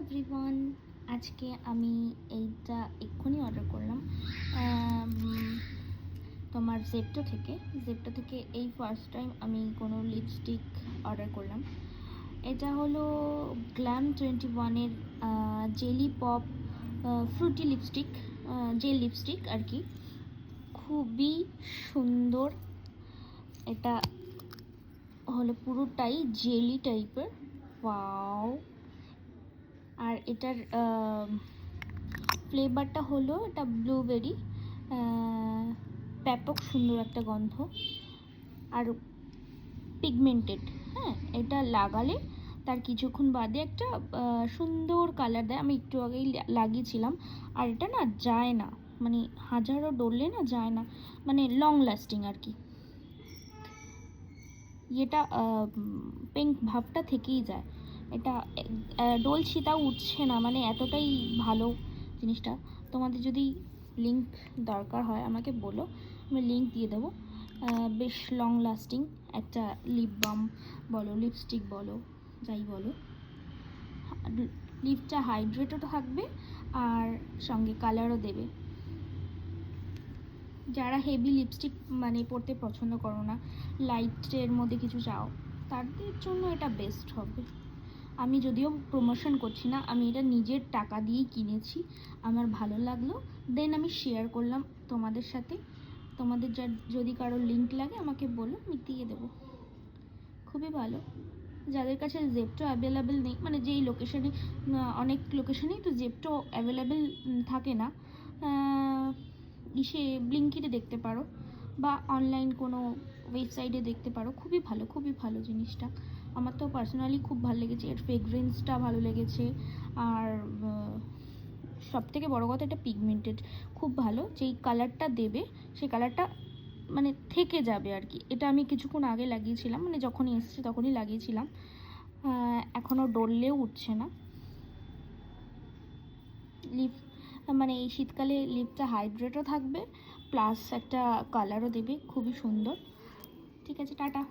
Everyone, আজকে আমি এইটা এক্ষুনি অর্ডার করলাম তোমার জেপ্টো থেকে এই ফার্স্ট টাইম আমি কোনো লিপস্টিক অর্ডার করলাম। এটা হলো গ্ল্যাম 21-এর jelly pop fruity lipstick, gel lipstick আর কি। খুবই সুন্দর। এটা হলো পুরোটাই জেলি টাইপের। ওয়াও! আর এটার ফ্লেভারটা হলো এটা ব্লুবেরি, ব্যাপক সুন্দর একটা গন্ধ আর পিগমেন্টেড। হ্যাঁ, এটা লাগালে তার কিছুক্ষণ বাদে একটা সুন্দর কালার দেয়। আমি একটু আগেই লাগিয়েছিলাম, আর এটা না যায় না, মানে হাজারও ডললে না যায় না, মানে লং লাস্টিং আর কি। এটা পিঙ্ক ভাবটা থেকেই যায়, এটা ডলছি তাও উঠছে না, মানে এতটাই ভালো জিনিসটা। তোমাদের যদি লিঙ্ক দরকার হয় আমাকে বলো, আমি লিঙ্ক দিয়ে দেবো। বেশ লং লাস্টিং একটা লিপ বাম বলো, লিপস্টিক বলো, যাই বলো। লিপটা হাইড্রেটও থাকবে আর সঙ্গে কালারও দেবে। যারা হেভি লিপস্টিক মানে পরতে পছন্দ করো না, লাইটের মধ্যে কিছু চাও, তাদের জন্য এটা বেস্ট হবে। আমি যদিও প্রমোশন করছি না, আমি এটা নিজের টাকা দিয়েই কিনেছি, আমার ভালো লাগলো, দেন আমি শেয়ার করলাম তোমাদের সাথে। তোমাদের যদি কারো লিঙ্ক লাগে আমাকে বলো, আমি দিয়ে দেবো। খুবই ভালো। যাদের কাছে জেপ্টো অ্যাভেলেবেল নেই, মানে যেই লোকেশানে, অনেক লোকেশানেই তো জেপ্টো অ্যাভেলেবেল থাকে না, ব্লিঙ্কিটে দেখতে পারো বা অনলাইন কোনো ওয়েবসাইটে দেখতে পারো। খুবই ভালো, খুবই ভালো জিনিসটা। আমার তো পার্সোনালি খুব ভালো লেগেছে, এর ফ্রেগরেন্সটা ভালো লেগেছে, আর সবথেকে বড় কথা এটা পিগমেন্টেড, খুব ভালো। যেই কালারটা দেবে সেই কালারটা মানে থেকে যাবে আর কি। এটা আমি কিছুক্ষণ আগে লাগিয়েছিলাম, মানে যখনই এসেছে তখনই লাগিয়েছিলাম, এখনও ডললেও উঠছে না। লিপ মানে এই শীতকালে লিপটা হাইড্রেটও থাকবে, প্লাস একটা কালারও দেবে, খুবই সুন্দর। ঠিক আছে, টাটা।